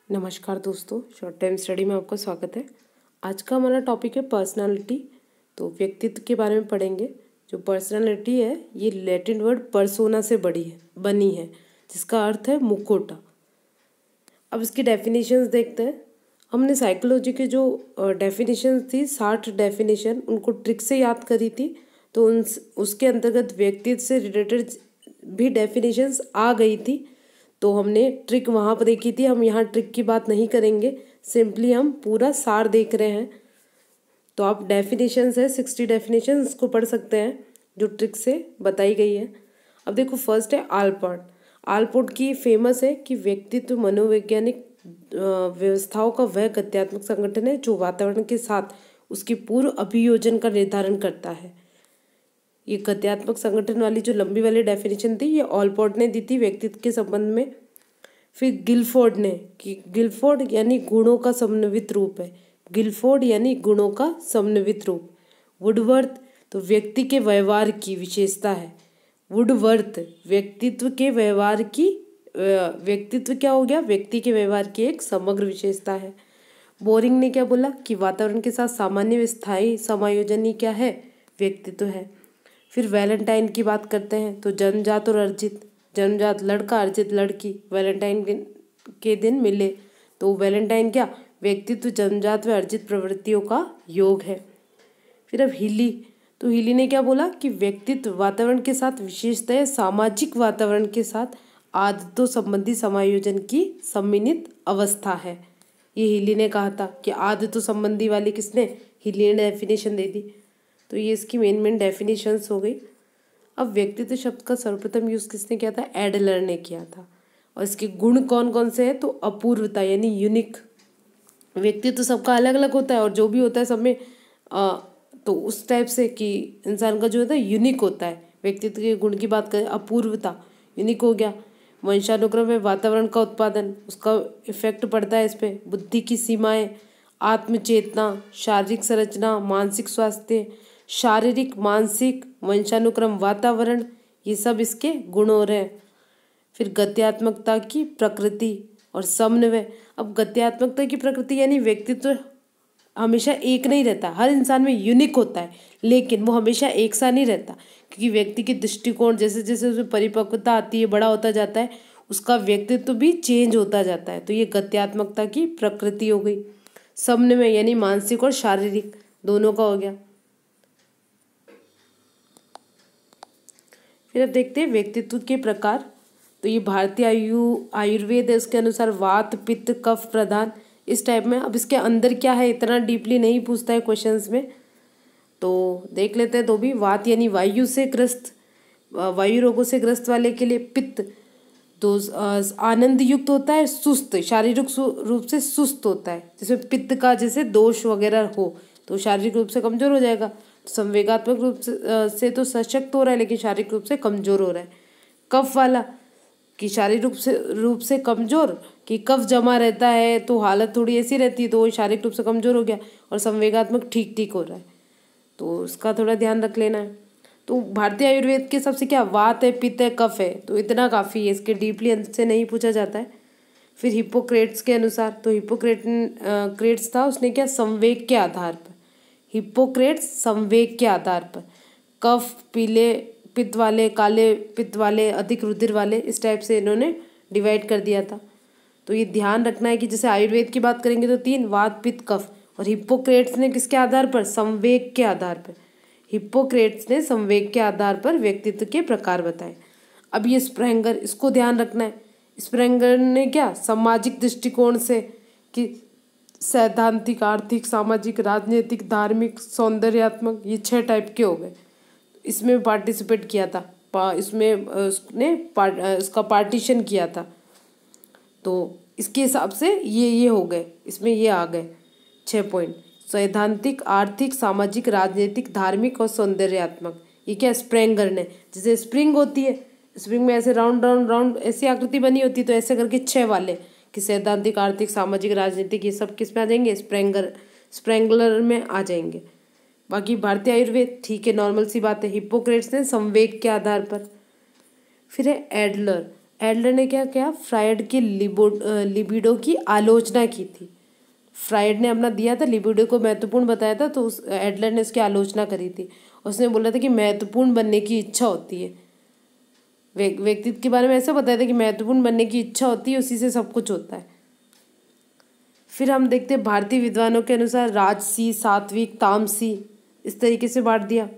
नमस्कार दोस्तों, short time study में आपका स्वागत है। आज का हमारा टॉपिक है पर्सनालिटी। तो व्यक्तित्व के बारे में पढ़ेंगे। जो पर्सनालिटी है ये लैटिन वर्ड पर्सोना से बनी है जिसका अर्थ है मुखौटा। अब इसकी डेफिनेशंस देखते हैं। हमने साइकोलॉजी के जो डेफिनेशंस थी 60 डेफिनेशन उनको ट्रिक से याद करी थी। तो उसके अंतर्गत व्यक्तित्व से रिलेटेड भी डेफिनेशंस आ गई थी। तो हमने ट्रिक वहाँ पर देखी थी। हम यहाँ ट्रिक की बात नहीं करेंगे, सिंपली हम पूरा सार देख रहे हैं। तो आप डेफिनेशंस है 60 डेफिनेशंस को पढ़ सकते हैं जो ट्रिक से बताई गई है। अब देखो, फर्स्ट है आलपोर्ट। आलपोर्ट की फेमस है कि व्यक्तित्व मनोवैज्ञानिक व्यवस्थाओं का वह गत्यात्मक संगठन है जो वातावरण के साथ उसकी पूर्व अभियोजन का निर्धारण करता है। ये गत्यात्मक संगठन वाली जो लंबी वाली डेफिनेशन थी ये ऑलपोर्ट ने दी थी व्यक्तित्व के संबंध में। फिर गिलफोर्ड ने, कि गिलफोर्ड यानी गुणों का समन्वित रूप है। गिलफोर्ड यानी गुणों का समन्वित रूप। वुडवर्थ तो व्यक्ति के व्यवहार की विशेषता है। वुडवर्थ व्यक्तित्व के व्यवहार की व्यक्तित्व क्या हो गया, व्यक्ति के व्यवहार की एक समग्र विशेषता है। बोरिंग ने क्या बोला कि वातावरण के साथ सामान्य व स्थायी समायोजन ही क्या है, व्यक्तित्व है। फिर वैलेंटाइन की बात करते हैं तो जन्मजात और अर्जित, जन्मजात लड़का अर्जित लड़की वैलेंटाइन के दिन मिले तो वैलेंटाइन क्या, व्यक्तित्व जन्मजात व अर्जित प्रवृत्तियों का योग है। फिर अब हिली, तो हिली ने क्या बोला कि व्यक्तित्व वातावरण के साथ विशेषतः सामाजिक वातावरण के साथ आदतों संबंधी समायोजन की सम्मिलित अवस्था है। ये हिली ने कहा था कि आदतों संबंधी वाली किसने, हिली ने डेफिनेशन दे दी। तो ये इसकी मेन डेफिनेशंस हो गई। अब व्यक्तित्व शब्द का सर्वप्रथम यूज़ किसने किया था, एडलर ने किया था। और इसके गुण कौन कौन से हैं, तो अपूर्वता यानी यूनिक। व्यक्तित्व सबका अलग अलग होता है और जो भी होता है सब में तो उस टाइप से कि इंसान का जो होता है यूनिक होता है। व्यक्तित्व के गुण की बात करें, अपूर्वता यूनिक हो गया। वंशानुक्रम में वातावरण का उत्पादन, उसका इफेक्ट पड़ता है इस पर। बुद्धि की सीमाएं, आत्मचेतना, शारीरिक संरचना, मानसिक स्वास्थ्य, शारीरिक मानसिक वंशानुक्रम वातावरण, ये सब इसके गुण हो रहे हैं। फिर गत्यात्मकता की प्रकृति और समन्वय। अब गत्यात्मकता की प्रकृति यानी व्यक्तित्व हमेशा एक नहीं रहता, हर इंसान में यूनिक होता है लेकिन वो हमेशा एक सा नहीं रहता, क्योंकि व्यक्ति के दृष्टिकोण जैसे जैसे उसमें परिपक्वता आती है, बड़ा होता जाता है, उसका व्यक्तित्व भी चेंज होता जाता है। तो ये गत्यात्मकता की प्रकृति हो गई। समन्वय यानी मानसिक और शारीरिक दोनों का हो गया। फिर अब देखते हैं व्यक्तित्व के प्रकार। तो ये भारतीय आयुर्वेद है, उसके अनुसार वात पित्त कफ प्रधान, इस टाइप में। अब इसके अंदर क्या है इतना डीपली नहीं पूछता है क्वेश्चंस में, तो देख लेते हैं। तो भी वात यानी वायु से ग्रस्त, वायु रोगों से ग्रस्त वाले के लिए। पित्त तो आनंद युक्त होता है, सुस्त, शारीरिक रूप से सुस्त होता है। जैसे पित्त का जैसे दोष वगैरह हो तो शारीरिक रूप से कमजोर हो जाएगा। संवेगात्मक रूप से तो सशक्त हो रहा है लेकिन शारीरिक रूप से कमजोर हो रहा है। कफ वाला कि शारीरिक रूप से कमजोर, कि कफ जमा रहता है तो हालत थोड़ी ऐसी रहती है तो वो शारीरिक रूप से कमजोर हो गया। और संवेगात्मक ठीक ठीक हो रहा है तो उसका थोड़ा ध्यान रख लेना है। तो भारतीय आयुर्वेद के सबसे क्या, वात है पित्त है कफ है, तो इतना काफ़ी है, इसके डीपली से नहीं पूछा जाता है। फिर हिप्पोक्रेट्स के अनुसार, तो हिप्पोक्रेट्स था, उसने क्या, संवेग के आधार पर, हिप्पोक्रेट्स संवेग के आधार पर कफ पीले पित्त वाले, काले पित्त वाले, अधिक रुधिर वाले, इस टाइप से इन्होंने डिवाइड कर दिया था। तो ये ध्यान रखना है कि जैसे आयुर्वेद की बात करेंगे तो 3, वात पित्त कफ, और हिप्पोक्रेट्स ने किसके आधार पर, संवेग के आधार पर। हिप्पोक्रेट्स ने संवेग के आधार पर व्यक्तित्व के प्रकार बताए। अब ये स्प्रेंगर, इसको ध्यान रखना है। स्प्रेंगर ने क्या, सामाजिक दृष्टिकोण से कि सैद्धांतिक, आर्थिक, सामाजिक, राजनीतिक, धार्मिक, सौंदर्यात्मक, ये 6 टाइप के हो गए। इसमें पार्टिसिपेट किया था, इसमें उसने इसका पार्टीशन किया था। तो इसके हिसाब से ये हो गए, इसमें ये आ गए 6 पॉइंट। सैद्धांतिक, आर्थिक, सामाजिक, राजनीतिक, धार्मिक और सौंदर्यात्मक। ये क्या, स्प्रेंगर ने, जैसे स्प्रिंग होती है, स्प्रिंग में ऐसे राउंड राउंड राउंड ऐसी आकृति बनी होती है, तो ऐसे करके 6 वाले कि सैद्धांतिक, आर्थिक, सामाजिक, राजनीतिक, ये सब किस में आ जाएंगे, स्प्रेंगलर में आ जाएंगे। बाकी भारतीय आयुर्वेद ठीक है, नॉर्मल सी बात है। हिप्पोक्रेट्स ने संवेग के आधार पर। फिर है एडलर। एडलर ने क्या किया, फ्रायड की लिबिडो की आलोचना की थी। फ्रायड ने अपना दिया था, लिबिडो को महत्वपूर्ण बताया था, तो उस एडलर ने उसकी आलोचना करी थी। उसने बोला था कि महत्वपूर्ण बनने की इच्छा होती है, व्यक्तित्व के बारे में ऐसा बताया था कि महत्वपूर्ण बनने की इच्छा होती है, उसी से सब कुछ होता है। फिर हम देखते हैं भारतीय विद्वानों के अनुसार राजसी, सात्विक, तामसी, इस तरीके से बांट दिया।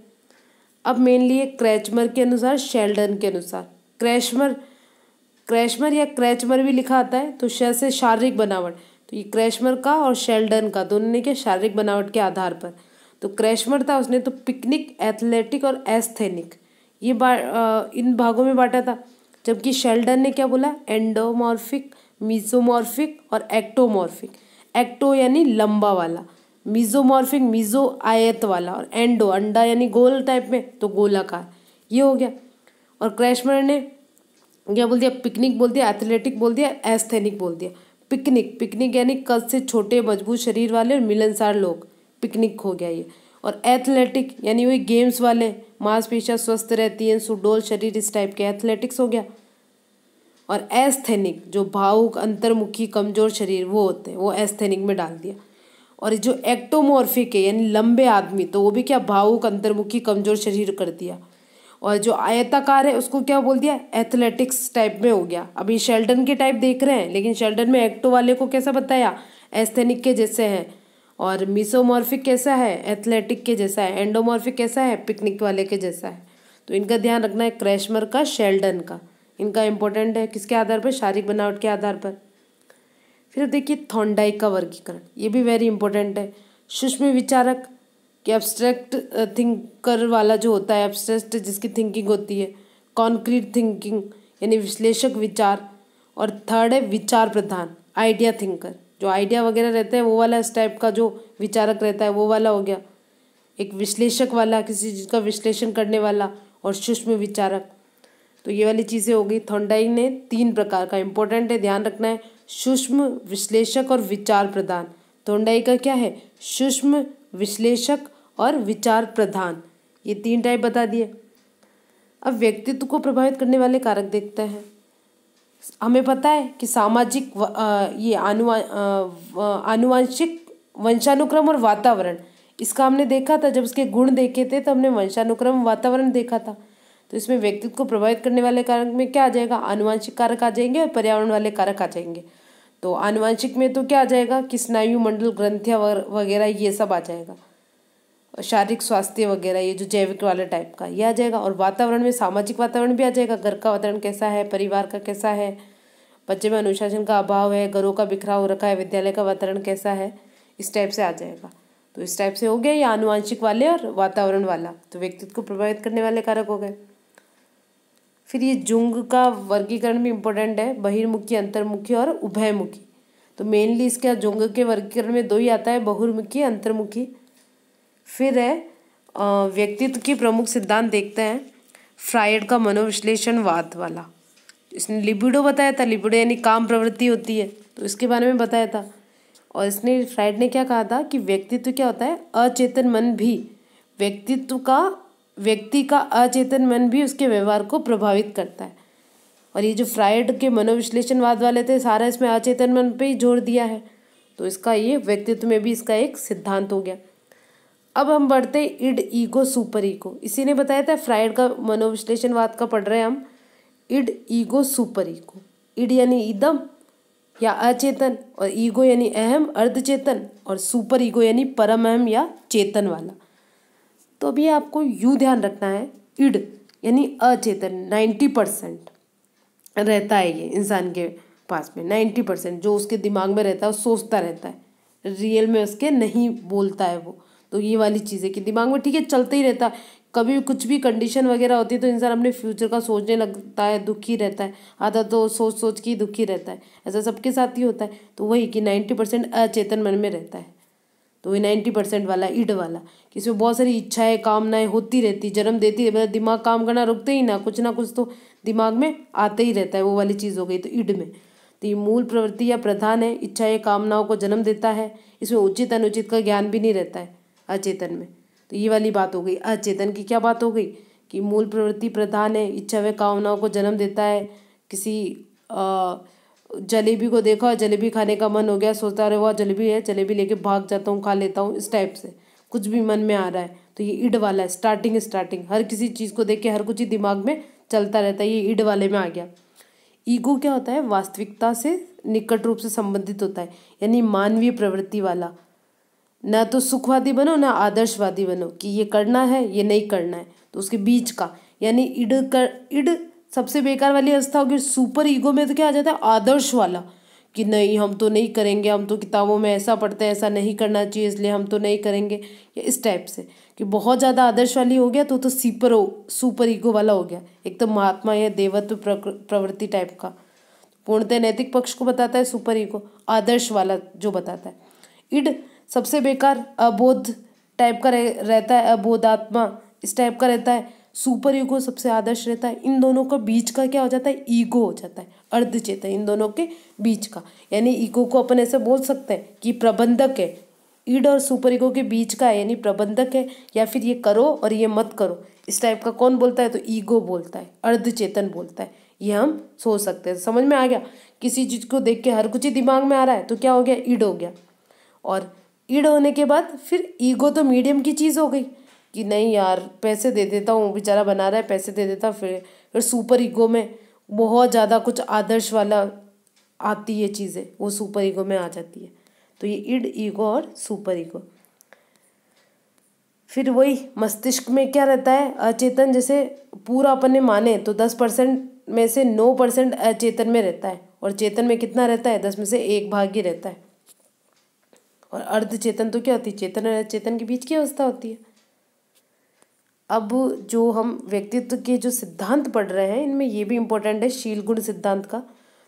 अब मेनली क्रैचमर के अनुसार, शेल्डन के अनुसार, क्रैशमर या क्रैचमर भी लिखा आता है, तो श से शारीरिक बनावट, तो ये क्रैशमर का और शेल्डन का दोनों ने क्या, शारीरिक बनावट के आधार पर। तो क्रैशमर था, उसने तो पिकनिक, एथलेटिक और एस्थेनिक ये इन भागों में बांटा था। जबकि शेल्डन ने क्या बोला, एंडोमॉर्फिक, मीजोमॉर्फिक और एक्टोमॉर्फिक। एक्टो यानी लंबा वाला, मीजोमॉर्फिक मीजो आयत वाला, और एंडो अंडा यानी गोल टाइप में, तो गोलाकार, ये हो गया। और क्रैशमर ने क्या बोल दिया, पिकनिक बोल दिया, एथलेटिक बोल दिया, एस्थेनिक बोल दिया। पिकनिक यानी कद से छोटे मजबूत शरीर वाले और मिलनसार लोग, पिकनिक हो गया ये। और एथलेटिक यानी वही गेम्स वाले, मांसपेशियां स्वस्थ रहती हैं, सुडौल शरीर, इस टाइप के, एथलेटिक्स हो गया। और एस्थेनिक जो भावुक, अंतर्मुखी, कमजोर शरीर वो होते हैं, वो एस्थेनिक में डाल दिया। और जो एक्टोमॉर्फिक है यानी लंबे आदमी, तो वो भी क्या, भावुक, अंतर्मुखी, कमजोर शरीर कर दिया। और जो आयताकार है उसको क्या बोल दिया, एथलेटिक्स टाइप में हो गया। अभी शेल्डन के टाइप देख रहे हैं, लेकिन शेल्डन में एक्टो वाले को कैसा बताया, एस्थेनिक के जैसे है। और मिसोमॉर्फिक कैसा है, एथलेटिक के जैसा है। एंडोमॉर्फिक कैसा है, पिकनिक वाले के जैसा है। तो इनका ध्यान रखना है, क्रैशमर का, शेल्डन का। इनका इंपॉर्टेंट है, किसके आधार पर, शारीरिक बनावट के आधार पर। फिर देखिए थॉर्नडाइक का वर्गीकरण, ये भी वेरी इंपॉर्टेंट है। सूक्ष्म विचारक कि एब्स्ट्रैक्ट थिंकर वाला जो होता है, एब्स्ट्रैक्ट जिसकी थिंकिंग होती है। कॉन्क्रीट थिंकिंग यानी विश्लेषक विचार। और थर्ड है विचार प्रधान, आइडिया थिंकर, जो आइडिया वगैरह रहते हैं वो वाला, इस टाइप का जो विचारक रहता है वो वाला हो गया। एक विश्लेषक वाला, किसी चीज़ का विश्लेषण करने वाला, और सूक्ष्म विचारक। तो ये वाली चीज़ें हो गई। थॉर्नडाइक ने 3 प्रकार का, इंपॉर्टेंट है, ध्यान रखना है, सूक्ष्म, विश्लेषक और विचार प्रधान। थॉर्नडाइक का क्या है, सूक्ष्म, विश्लेषक और विचार प्रधान, ये 3 टाइप बता दिए। अब व्यक्तित्व को प्रभावित करने वाले कारक देखते हैं। हमें पता है कि सामाजिक ये आनुवांशिक, वंशानुक्रम और वातावरण, इसका हमने देखा था जब इसके गुण देखे थे, तो हमने वंशानुक्रम, वातावरण देखा था। तो इसमें व्यक्तित्व को प्रभावित करने वाले कारक में क्या आ जाएगा, आनुवांशिक कारक आ जाएंगे और पर्यावरण वाले कारक आ जाएंगे। तो आनुवांशिक में तो क्या आ जाएगा कि स्नायु मंडल, ग्रंथियाँ वगैरह ये सब आ जाएगा। शारीरिक स्वास्थ्य वगैरह, ये जो जैविक वाले टाइप का, ये आ जाएगा। और वातावरण में सामाजिक वातावरण भी आ जाएगा, घर का वातावरण कैसा है, परिवार का कैसा है, बच्चे में अनुशासन का अभाव है, घरों का बिखराव हो रखा है, विद्यालय का वातावरण कैसा है, इस टाइप से आ जाएगा। तो इस टाइप से हो गया ये आनुवांशिक वाले और वातावरण वाला, तो व्यक्तित्व को प्रभावित करने वाले कारक हो गए। फिर ये जुंग का वर्गीकरण भी इम्पोर्टेंट है, बहिर्मुखी, अंतर्मुखी और उभयमुखी। तो मेनली इसका जुंग के वर्गीकरण में 2 ही आता है, बहिर्मुखी, अंतर्मुखी। फिर है व्यक्तित्व के प्रमुख सिद्धांत देखते हैं। फ्रायड का मनोविश्लेषणवाद वाला, इसने लिबिडो बताया था, लिबिडो यानी काम प्रवृत्ति होती है, तो इसके बारे में बताया था। और इसने, फ्रायड ने क्या कहा था कि व्यक्तित्व क्या होता है, अचेतन मन भी, व्यक्ति का अचेतन मन भी उसके व्यवहार को प्रभावित करता है। और ये जो फ्रायड के मनोविश्लेषणवाद वाले थे, सारा इसमें अचेतन मन पे ही जोर दिया है। तो इसका ये व्यक्तित्व में भी इसका एक सिद्धांत हो गया। अब हम बढ़ते इड, ईगो, सुपर ईगो। इसी ने बताया था, फ्रायड का मनोविश्लेषणवाद का पढ़ रहे हैं हम। Id, ego, super ego. Id यानी इदम या अचेतन, और ईगो यानी अहम, अर्धचेतन, और सुपर ईगो यानी परम अहम या चेतन वाला। तो अभी आपको यूँ ध्यान रखना है, इड यानी अचेतन, 90% रहता है ये इंसान के पास में, 90% जो उसके दिमाग में रहता है वो सोचता रहता है, रियल में उसके नहीं बोलता है वो। तो ये वाली चीज़ें कि दिमाग में ठीक है चलते ही रहता है, कभी कुछ भी कंडीशन वगैरह होती है तो इंसान अपने फ्यूचर का सोचने लगता है, दुखी रहता है, आधा तो सोच सोच के ही दुखी रहता है, ऐसा सबके साथ ही होता है। तो वही कि 90% अचेतन मन में रहता है। तो वही 90% वाला, ईड वाला, कि इसमें बहुत सारी इच्छाएं, कामनाएं होती रहती, जन्म देती है, मतलब दिमाग काम करना रुकते ही ना कुछ तो दिमाग में आते ही रहता है, वो वाली चीज़ हो गई तो ईड में। तो ये मूल प्रवृत्ति या प्रधान है, इच्छाएं, कामनाओं को जन्म देता है, इसमें उचित अनुचित का ज्ञान भी नहीं रहता है अचेतन में। तो ये वाली बात हो गई। अचेतन की क्या बात हो गई कि मूल प्रवृत्ति प्रधान है, इच्छा व कामनाओं को जन्म देता है, किसी जलेबी को देखा और जलेबी खाने का मन हो गया, सोचता रहे वाह जलेबी है, जलेबी लेके भाग जाता हूँ, खा लेता हूँ, इस टाइप से कुछ भी मन में आ रहा है तो ये ईड वाला है। स्टार्टिंग हर किसी चीज़ को देख के हर कुछ ही दिमाग में चलता रहता है, ये ईड वाले में आ गया। ईगो क्या होता है? वास्तविकता से निकट रूप से संबंधित होता है, यानी मानवीय प्रवृत्ति वाला। ना तो सुखवादी बनो ना आदर्शवादी बनो कि ये करना है ये नहीं करना है, तो उसके बीच का, यानी ईड सबसे बेकार वाली अवस्था होगी। सुपर ईगो में तो क्या आ जाता है? आदर्श वाला, कि नहीं हम तो नहीं करेंगे, हम तो किताबों में ऐसा पढ़ते हैं, ऐसा नहीं करना चाहिए इसलिए हम तो नहीं करेंगे, या इस टाइप से। कि बहुत ज़्यादा आदर्श वाली हो गया तो सुपर ईगो वाला हो गया, एकदम महात्मा या देवत्व प्रवृत्ति टाइप का। पूर्णतः नैतिक पक्ष को बताता है सुपर ईगो, आदर्श वाला जो बताता है। ईड सबसे बेकार अबोध टाइप का रहता है, अबोधात्मा इस टाइप का रहता है। सुपर ईगो सबसे आदर्श रहता है। इन दोनों का बीच का क्या हो जाता है? ईगो हो जाता है, अर्धचेतन, इन दोनों के बीच का। यानी ईगो को अपन ऐसे बोल सकते हैं कि प्रबंधक है, ईड और सुपर ईगो के बीच का है, यानी प्रबंधक है, या फिर ये करो और ये मत करो इस टाइप का कौन बोलता है? तो ईगो बोलता है, अर्धचेतन बोलता है। ये हम सोच सकते हैं। समझ में आ गया? किसी चीज़ को देख के हर कुछ ही दिमाग में आ रहा है तो क्या हो गया? ईड हो गया। और ईड होने के बाद फिर ईगो तो मीडियम की चीज़ हो गई कि नहीं यार पैसे दे देता हूँ, बेचारा बना रहा है, पैसे दे देता। फिर सुपर ईगो में बहुत ज़्यादा कुछ आदर्श वाला आती है चीज़ें, वो सुपर ईगो में आ जाती है। तो ये ईड, ईगो और सुपर ईगो। फिर वही मस्तिष्क में क्या रहता है? अचेतन। जैसे पूरा अपन ने माने तो 10% में से 9% अचेतन में रहता है, और चेतन में कितना रहता है? 10 में से 1 भाग ही रहता है। और अर्धचेतन तो क्या होती है? चेतन और अचेतन के बीच की अवस्था होती है। अब जो हम व्यक्तित्व के जो सिद्धांत पढ़ रहे हैं इनमें ये भी इम्पोर्टेंट है शील गुण सिद्धांत का।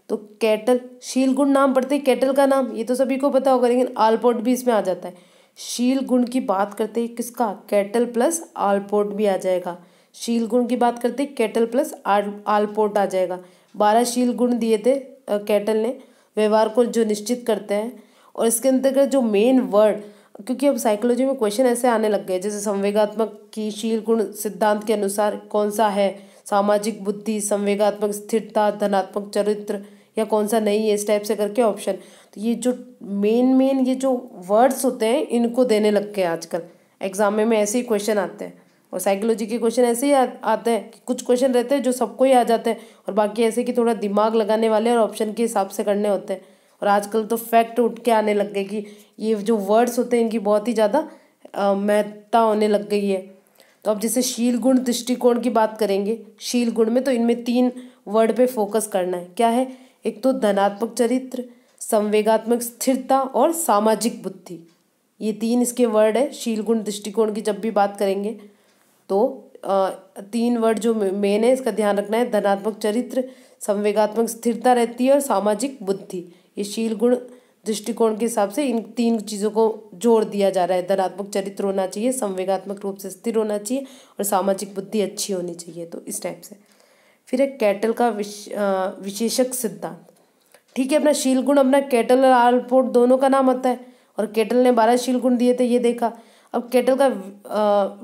तो कैटल, शील गुण नाम पढ़ते ही कैटल का नाम ये तो सभी को पता होगा, लेकिन आलपोर्ट भी इसमें आ जाता है। शील गुण की बात करते ही किसका? कैटल प्लस आलपोर्ट भी आ जाएगा। शील गुण की बात करते ही कैटल प्लस आलपोर्ट आ जाएगा। 12 शील गुण दिए थे कैटल ने, व्यवहार को जो निश्चित करते हैं। और इसके अंतर्गत जो मेन वर्ड, क्योंकि अब साइकोलॉजी में क्वेश्चन ऐसे आने लग गए, जैसे संवेगात्मक की शील गुण सिद्धांत के अनुसार कौन सा है? सामाजिक बुद्धि, संवेगात्मक स्थिरता, धनात्मक चरित्र, या कौन सा नहीं है, इस टाइप से करके ऑप्शन। तो ये जो मेन ये जो वर्ड्स होते हैं इनको देने लग गए आजकल एग्जाम में ऐसे ही क्वेश्चन आते हैं। और साइकोलॉजी के क्वेश्चन ऐसे ही आते हैं कि कुछ क्वेश्चन रहते हैं जो सबको ही आ जाते हैं, और बाकी ऐसे कि थोड़ा दिमाग लगाने वाले और ऑप्शन के हिसाब से करने होते हैं। और आजकल तो फैक्ट उठ के आने लग गए कि ये जो वर्ड्स होते हैं इनकी बहुत ही ज़्यादा महत्ता होने लग गई है। तो अब जैसे शील गुण दृष्टिकोण की बात करेंगे, शील गुण में तो इनमें 3 वर्ड पे फोकस करना है। क्या है? एक तो धनात्मक चरित्र, संवेगात्मक स्थिरता और सामाजिक बुद्धि। ये 3 इसके वर्ड है शील गुण दृष्टिकोण की। जब भी बात करेंगे तो 3 वर्ड जो मेन है इसका ध्यान रखना है। धनात्मक चरित्र, संवेगात्मक स्थिरता रहती है और सामाजिक बुद्धि। ये शील गुण दृष्टिकोण के हिसाब से इन 3 चीज़ों को जोड़ दिया जा रहा है। धनात्मक चरित्र होना चाहिए, संवेगात्मक रूप से स्थिर होना चाहिए और सामाजिक बुद्धि अच्छी होनी चाहिए। तो इस टाइप से। फिर एक कैटल का विशेषक सिद्धांत। ठीक है, अपना शील गुण, अपना कैटल और आलपोर्ट दोनों का नाम आता है, और कैटल ने 12 शील गुण दिए थे, ये देखा। अब कैटल का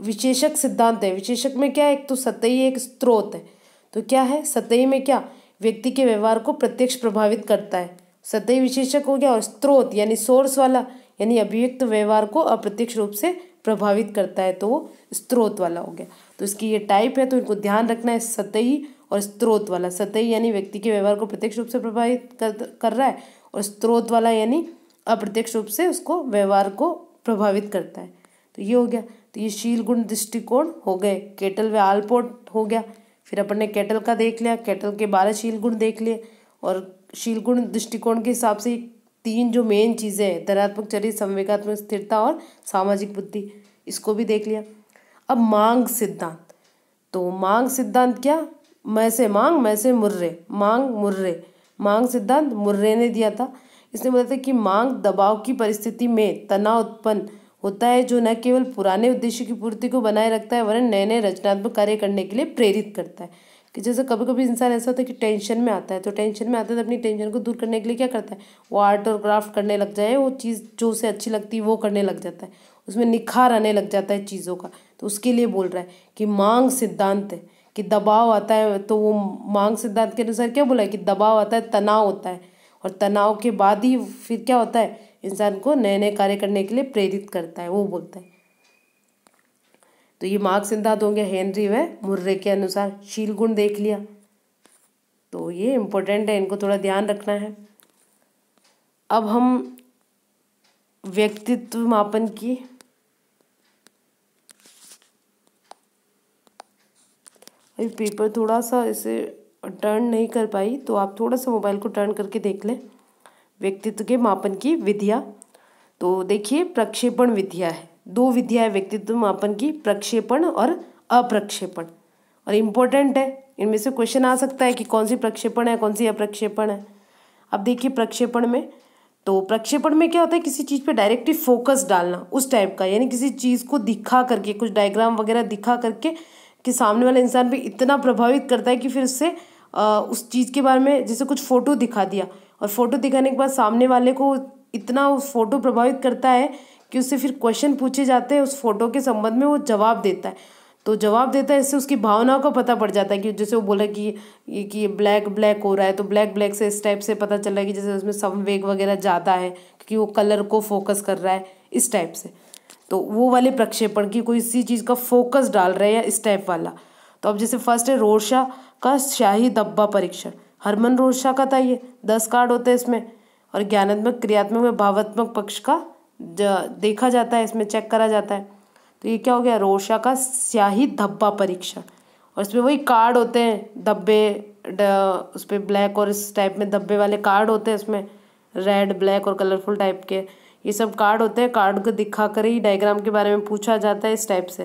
विशेषक सिद्धांत है। विशेषक में क्या है? एक तो सतही, एक स्रोत है। तो क्या है सतही में? क्या व्यक्ति के व्यवहार को प्रत्यक्ष प्रभावित करता है, सतही विशेषक हो गया। और स्रोत यानी सोर्स वाला, यानी अभिव्यक्त व्यवहार को अप्रत्यक्ष रूप से प्रभावित करता है, तो वो स्रोत वाला हो गया। तो इसकी ये टाइप है, तो इनको ध्यान रखना है, सतही और स्रोत वाला। सतही यानी व्यक्ति के व्यवहार को प्रत्यक्ष रूप से प्रभावित कर रहा है, और स्रोत वाला यानी अप्रत्यक्ष रूप से उसको व्यवहार को प्रभावित करता है। तो ये हो गया। तो ये शील गुण दृष्टिकोण हो गए, कैटल व आलपोर्ट हो गया। फिर अपन ने कैटल का देख लिया, कैटल के 12 शील गुण देख लिए, और शील गुण दृष्टिकोण के हिसाब से 3 जो मेन चीज़ें हैं, धनात्मक चरित्र, संवेगात्मक स्थिरता और सामाजिक बुद्धि, इसको भी देख लिया। अब मांग सिद्धांत। तो मांग सिद्धांत क्या? मैं से मांग, मैं से मुर्रे, मांग मुर्रे। मांग सिद्धांत मुर्रे ने दिया था। इसने बताया था कि मांग दबाव की परिस्थिति में तनाव उत्पन्न होता है, जो न केवल पुराने उद्देश्य की पूर्ति को बनाए रखता है वरन नए नए रचनात्मक कार्य करने के लिए प्रेरित करता है। कि जैसे कभी कभी इंसान ऐसा होता है कि टेंशन में आता है, तो टेंशन में आता है तो अपनी टेंशन को दूर करने के लिए क्या करता है? वो आर्ट और क्राफ्ट करने लग जाए, वो चीज़ जो उसे अच्छी लगती है वो करने लग जाता है, उसमें निखार आने लग जाता है चीज़ों का। तो उसके लिए बोल रहा है कि मांग सिद्धांत है कि दबाव आता है, तो वो मांग सिद्धांत के अनुसार क्या बोला है कि दबाव आता है, तनाव होता है, और तनाव के बाद ही फिर क्या होता है, इंसान को नए नए कार्य करने के लिए प्रेरित करता है, वो बोलता है। तो ये मार्क्स सिद्धांत हो गया हेनरी व मुर्रे के अनुसार। शील गुण देख लिया, तो ये इम्पोर्टेंट है, इनको थोड़ा ध्यान रखना है। अब हम व्यक्तित्व मापन की अभी पेपर थोड़ा सा इसे टर्न नहीं कर पाई, तो आप थोड़ा सा मोबाइल को टर्न करके देख लें। व्यक्तित्व के मापन की विधियाँ, तो देखिए प्रक्षेपण विधियाँ है, 2 विधियाँ है व्यक्तित्व मापन की, प्रक्षेपण और अप्रक्षेपण, और इम्पोर्टेंट है, इनमें से क्वेश्चन आ सकता है कि कौन सी प्रक्षेपण है, कौन सी अप्रक्षेपण है। अब देखिए प्रक्षेपण में, तो प्रक्षेपण में क्या होता है, किसी चीज़ पे डायरेक्टली फोकस डालना उस टाइप का, यानी किसी चीज़ को दिखा करके, कुछ डायग्राम वगैरह दिखा करके कि सामने वाले इंसान पे इतना प्रभावित करता है कि फिर उससे उस चीज़ के बारे में, जैसे कुछ फ़ोटो दिखा दिया, और फोटो दिखाने के बाद सामने वाले को इतना उस फोटो प्रभावित करता है कि उससे फिर क्वेश्चन पूछे जाते हैं उस फोटो के संबंध में, वो जवाब देता है। तो जवाब देता है, इससे उसकी भावनाओं का पता पड़ जाता है कि जैसे वो बोला कि ये ब्लैक ब्लैक हो रहा है, तो ब्लैक ब्लैक से इस टाइप से पता चल रहा है कि जैसे उसमें संवेग वगैरह ज़्यादा है, क्योंकि वो कलर को फोकस कर रहा है इस टाइप से। तो वो वाले प्रक्षेपण की कोई सी चीज़ का फोकस डाल रहे हैं इस टाइप वाला। तो अब जैसे फर्स्ट है रोरशा का शाही धब्बा परीक्षण, हरमन रोरशा का था ये, 10 कार्ड होते हैं इसमें, और ज्ञानात्मक, क्रियात्मक व भावात्मक पक्ष का देखा जाता है, इसमें चेक करा जाता है। तो ये क्या हो गया, रोरशा का स्याही धब्बा परीक्षण, और इसमें वही कार्ड होते हैं धब्बे, उस पर ब्लैक और इस टाइप में धब्बे वाले कार्ड होते हैं, इसमें रेड ब्लैक और कलरफुल टाइप के ये सब कार्ड होते हैं। कार्ड को दिखा कर ही डायग्राम के बारे में पूछा जाता है इस टाइप से।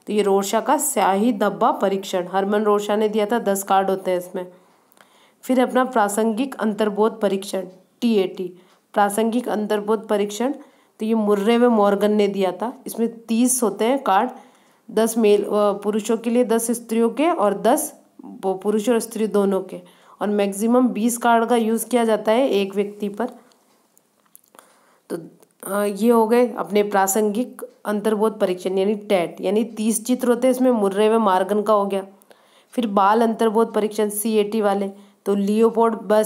तो ये रोरशा का स्याही धब्बा परीक्षण, हरमन रोरशा ने दिया था, 10 कार्ड होते हैं इसमें। फिर अपना प्रासंगिक अंतर्बोध परीक्षण, TAT, प्रासंगिक अंतर्बोध परीक्षण, तो ये मुर्रे व मॉर्गन ने दिया था। इसमें 30 होते हैं कार्ड, 10 पुरुषों के लिए, 10 स्त्रियों के, और 10 पुरुष और स्त्री दोनों के, और मैक्सिमम 20 कार्ड का यूज़ किया जाता है एक व्यक्ति पर। तो ये हो गए अपने प्रासंगिक अंतर्बोध परीक्षण यानी TAT, यानी 30 चित्र होते हैं इसमें, मुर्रे व मॉर्गन का हो गया। फिर बाल अंतर्बोध परीक्षण CAT वाले, तो लियोपोल्ड ब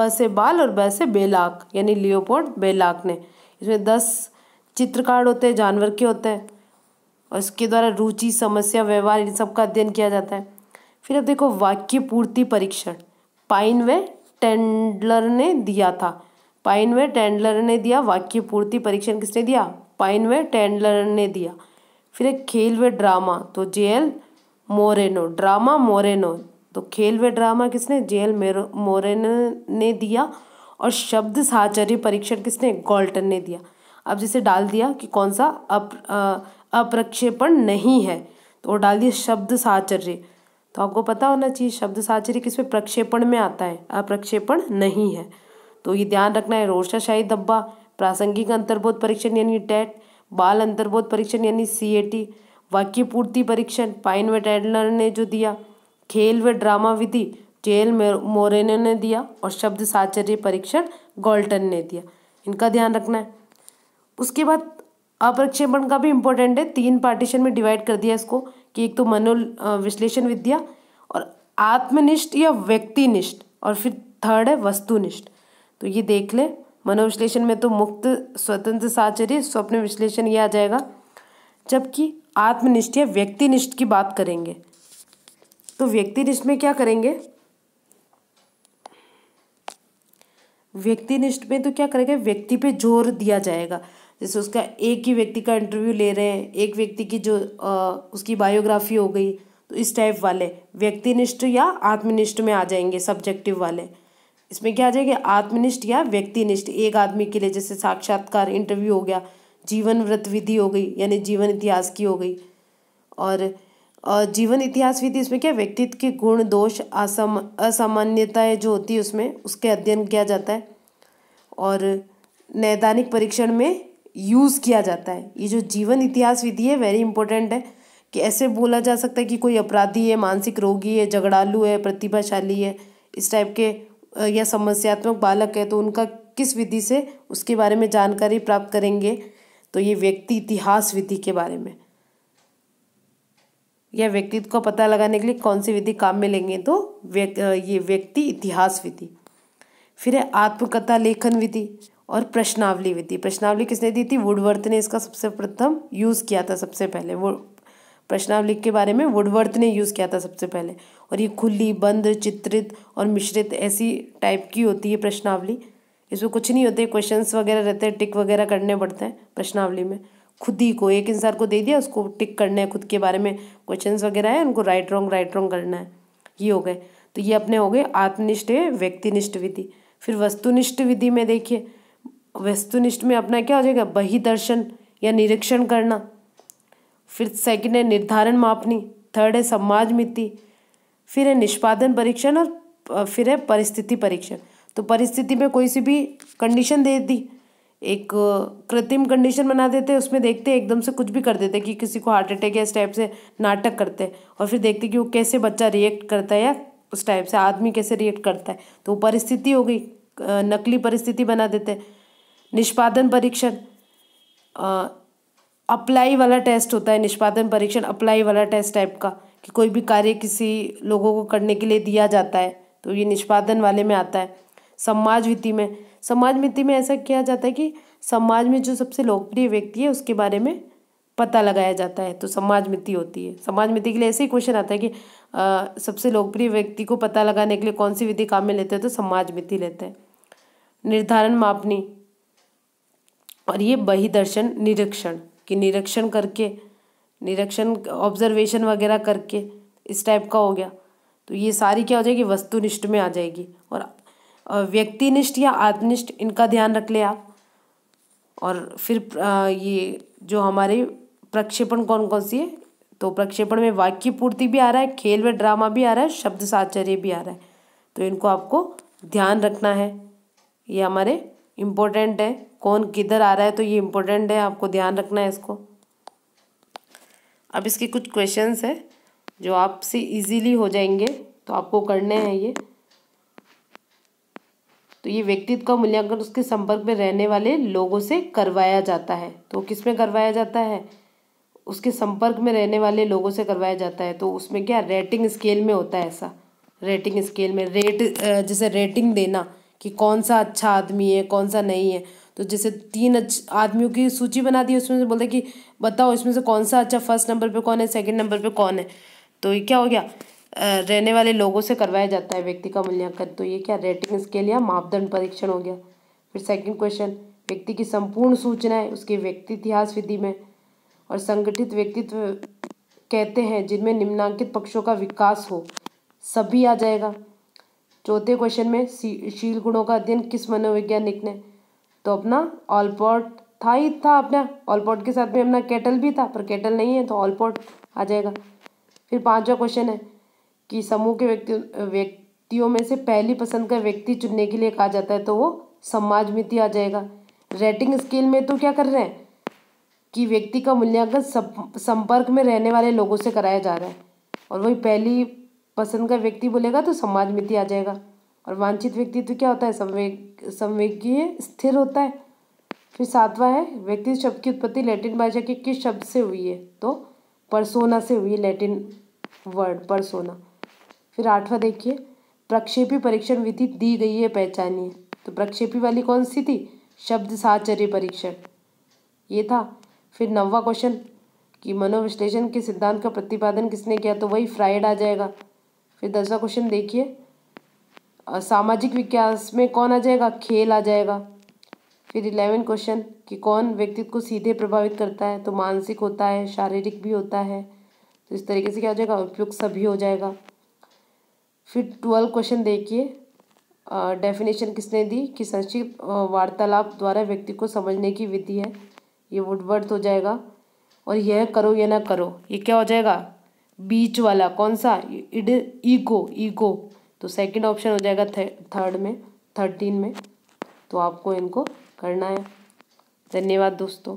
से बाल और ब से बेलाक, यानी लियोपोल्ड बेलाक ने, इसमें 10 चित्र कार्ड होते हैं, जानवर के होते हैं, और इसके द्वारा रुचि, समस्या, व्यवहार, इन सब का अध्ययन किया जाता है। फिर अब देखो वाक्य पूर्ति परीक्षण, पाइन व टेंडलर ने दिया था, पाइन व टेंडलर ने दिया। वाक्य पूर्ति परीक्षण किसने दिया, पाइन व टेंडलर ने दिया। फिर एक खेल व ड्रामा, तो JL मोरेनो, ड्रामा मोरेनो, तो खेल व ड्रामा किसने, JL मोरेनो ने दिया। और शब्द साहचर्य परीक्षण किसने, गॉल्टन ने दिया। अब जैसे डाल दिया कि कौन सा अप्रक्षेपण नहीं है, तो वो डाल दिया शब्द साहचर्य। तो आपको पता होना चाहिए शब्द साहचर्य किसमें, प्रक्षेपण में आता है, अप्रक्षेपण नहीं है। तो ये ध्यान रखना है। रोरशा शाही धब्बा, प्रासंगिक अंतर्बोध परीक्षण यानी TAT, बाल अंतर्बोध परीक्षण यानी CAT, वाक्य पूर्ति परीक्षण पाइन व टेंडलर ने जो दिया, खेल व ड्रामा विधि JL मोरेनो ने दिया, और शब्द साहचर्य परीक्षण गॉल्टन ने दिया। इनका ध्यान रखना है। उसके बाद अप्रक्षेपण का भी इम्पोर्टेंट है, 3 पार्टीशन में डिवाइड कर दिया इसको, कि एक तो मनो विश्लेषण विद्या, और आत्मनिष्ठ या व्यक्तिनिष्ठ, और फिर थर्ड है वस्तुनिष्ठ। तो ये देख ले, मनोविश्लेषण में तो मुक्त, स्वतंत्र साहचर्य, स्वप्न विश्लेषण ये आ जाएगा, जबकि आत्मनिष्ठ या व्यक्तिनिष्ठ की बात करेंगे। तो व्यक्तिनिष्ठ में क्या करेंगे, व्यक्तिनिष्ठ में तो क्या करेंगे, व्यक्ति पे जोर दिया जाएगा। जैसे उसका एक ही व्यक्ति का इंटरव्यू ले रहे हैं, एक व्यक्ति की जो उसकी बायोग्राफी हो गई, तो इस टाइप वाले व्यक्तिनिष्ठ या आत्मनिष्ठ में आ जाएंगे, सब्जेक्टिव वाले। इसमें क्या आ जाएगा, आत्मनिष्ठ या व्यक्तिनिष्ठ, एक आदमी के लिए, जैसे साक्षात्कार इंटरव्यू हो गया, जीवन व्रत विधि हो गई, यानी जीवन इतिहास की हो गई। और जीवन इतिहास विधि इसमें क्या, व्यक्तित्व के गुण, दोष, असामान्यताएं जो होती है उसमें, उसके अध्ययन किया जाता है, और नैदानिक परीक्षण में यूज़ किया जाता है। ये जो जीवन इतिहास विधि है वेरी इंपॉर्टेंट है, कि ऐसे बोला जा सकता है कि कोई अपराधी है, मानसिक रोगी है, झगड़ालू है, प्रतिभाशाली है, इस टाइप के, या समस्यात्मक बालक है, तो उनका किस विधि से उसके बारे में जानकारी प्राप्त करेंगे, तो ये व्यक्ति इतिहास विधि के बारे में। या व्यक्तित्व का पता लगाने के लिए कौन सी विधि काम में लेंगे, तो ये व्यक्ति इतिहास विधि। फिर है आत्मकथा लेखन विधि और प्रश्नावली विधि। प्रश्नावली किसने दी थी? वुडवर्थ ने इसका सबसे प्रथम यूज़ किया था। सबसे पहले वो प्रश्नावली के बारे में वुडवर्थ ने यूज़ किया था सबसे पहले। और ये खुली, बंद, चित्रित और मिश्रित ऐसी टाइप की होती है प्रश्नावली। इसमें कुछ नहीं होते, क्वेश्चंस वगैरह रहते हैं, टिक वगैरह करने पड़ते हैं प्रश्नावली में। खुद ही को एक इंसान को दे दिया, उसको टिक करना है, खुद के बारे में क्वेश्चंस वगैरह है, उनको राइट रॉन्ग करना है। ये हो गए। तो ये अपने हो गए आत्मनिष्ठ व्यक्तिनिष्ठ विधि। फिर वस्तुनिष्ठ विधि में देखिए, वस्तुनिष्ठ में अपना क्या हो जाएगा? बहिदर्शन या निरीक्षण करना। फिर सेकंड है निर्धारण मापनी। थर्ड है समाज मिति। फिर है निष्पादन परीक्षण और फिर है परिस्थिति परीक्षण। तो परिस्थिति में कोई सी भी कंडीशन दे दी, एक कृत्रिम कंडीशन बना देते, उसमें देखते एकदम से कुछ भी कर देते कि किसी को हार्ट अटैक या इस टाइप से नाटक करते, और फिर देखते कि वो कैसे बच्चा रिएक्ट करता है या उस टाइप से आदमी कैसे रिएक्ट करता है, तो परिस्थिति हो गई, नकली परिस्थिति बना देते। निष्पादन परीक्षण अप्लाई वाला टेस्ट होता है। निष्पादन परीक्षण अप्लाई वाला टेस्ट टाइप का, कि कोई भी कार्य किसी लोगों को करने के लिए दिया जाता है, तो ये निष्पादन वाले में आता है। समाज मिति में ऐसा किया जाता है कि समाज में जो सबसे लोकप्रिय व्यक्ति है उसके बारे में पता लगाया जाता है, तो समाज मिति होती है। समाज मिति के लिए ऐसे ही क्वेश्चन आता है कि सबसे लोकप्रिय व्यक्ति को पता लगाने के लिए कौन सी विधि काम में लेते हैं, तो समाज मिति लेते हैं। निर्धारण मापनी और ये बहिदर्शन निरीक्षण, कि निरीक्षण ऑब्जर्वेशन वगैरह करके इस टाइप का हो गया। तो ये सारी क्या हो जाएगी? वस्तुनिष्ठ में आ जाएगी। और व्यक्तिनिष्ठ या आत्मनिष्ठ, इनका ध्यान रख ले आप। और फिर ये जो हमारे प्रक्षेपण कौन कौन सी है, तो प्रक्षेपण में वाक्य पूर्ति भी आ रहा है, खेल व ड्रामा भी आ रहा है, शब्द साहचर्य भी आ रहा है, तो इनको आपको ध्यान रखना है। ये हमारे इम्पोर्टेंट है, कौन किधर आ रहा है, तो ये इम्पोर्टेंट है, आपको ध्यान रखना है इसको। अब इसके कुछ क्वेश्चंस है जो आपसे इजीली हो जाएंगे, तो आपको करने हैं ये। तो ये व्यक्तित्व का मूल्यांकन उसके संपर्क में रहने वाले लोगों से करवाया जाता है। तो किस में करवाया जाता है? उसके संपर्क में रहने वाले लोगों से करवाया जाता है। तो उसमें क्या रेटिंग स्केल में होता है, ऐसा रेटिंग स्केल में जैसे रेटिंग देना कि कौन सा अच्छा आदमी है, कौन सा नहीं है। तो जैसे 3 आदमियों की सूची बना दी, उसमें से बोलते कि बताओ इसमें से कौन सा अच्छा, फर्स्ट नंबर पे कौन है, सेकंड नंबर पे कौन है। तो ये क्या हो गया? रहने वाले लोगों से करवाया जाता है व्यक्ति का मूल्यांकन। तो ये क्या? रेटिंग स्केल या मापदंड परीक्षण हो गया। फिर सेकंड क्वेश्चन, व्यक्ति की संपूर्ण सूचनाएं उसके व्यक्ति इतिहास विधि में और संगठित व्यक्तित्व कहते हैं जिनमें निम्नांकित पक्षों का विकास हो, सभी आ जाएगा। चौथे क्वेश्चन में शील गुणों का अध्ययन किस मनोवैज्ञानिक ने? तो अपना ऑलपोर्ट था अपना, ऑलपोर्ट के साथ में अपना केटल भी था, पर केटल नहीं है तो ऑलपोर्ट आ जाएगा। फिर पांचवा क्वेश्चन है कि समूह के व्यक्तियों में से पहली पसंद का व्यक्ति चुनने के लिए कहा जाता है, तो वो समाज मिति आ जाएगा। रेटिंग स्केल में तो क्या कर रहे हैं कि व्यक्ति का मूल्यांकन संपर्क में रहने वाले लोगों से कराया जा रहा है, और वही पहली पसंद का व्यक्ति बोलेगा तो समाज मिति आ जाएगा। और वांछित व्यक्तित्व क्या होता है? संवेगीय स्थिर होता है। फिर सातवां है व्यक्ति शब्द की उत्पत्ति लैटिन भाषा के किस शब्द से हुई है? तो परसोना से हुई है, लैटिन वर्ड परसोना। फिर आठवां देखिए, प्रक्षेपी परीक्षण विधि दी गई है, पहचानिए। तो प्रक्षेपी वाली कौन सी थी? शब्द साहचर्य परीक्षण, ये था। फिर नौवां क्वेश्चन कि मनोविश्लेषण के सिद्धांत का प्रतिपादन किसने किया? तो वही फ्राइड आ जाएगा। फिर 10वां क्वेश्चन देखिए, सामाजिक विकास में कौन आ जाएगा? खेल आ जाएगा। फिर 11 क्वेश्चन कि कौन व्यक्तित्व को सीधे प्रभावित करता है? तो मानसिक होता है, शारीरिक भी होता है। तो इस तरीके से क्या हो जाएगा? उपयुक्त सभी हो जाएगा। फिर 12 क्वेश्चन देखिए, डेफिनेशन किसने दी कि संक्षिप्त वार्तालाप द्वारा व्यक्ति को समझने की विधि है, ये वुडवर्थ हो जाएगा। और यह करो या ना करो, ये क्या हो जाएगा? बीच वाला कौन सा? ईगो। तो सेकंड ऑप्शन हो जाएगा 13 में। तो आपको इनको करना है। धन्यवाद दोस्तों।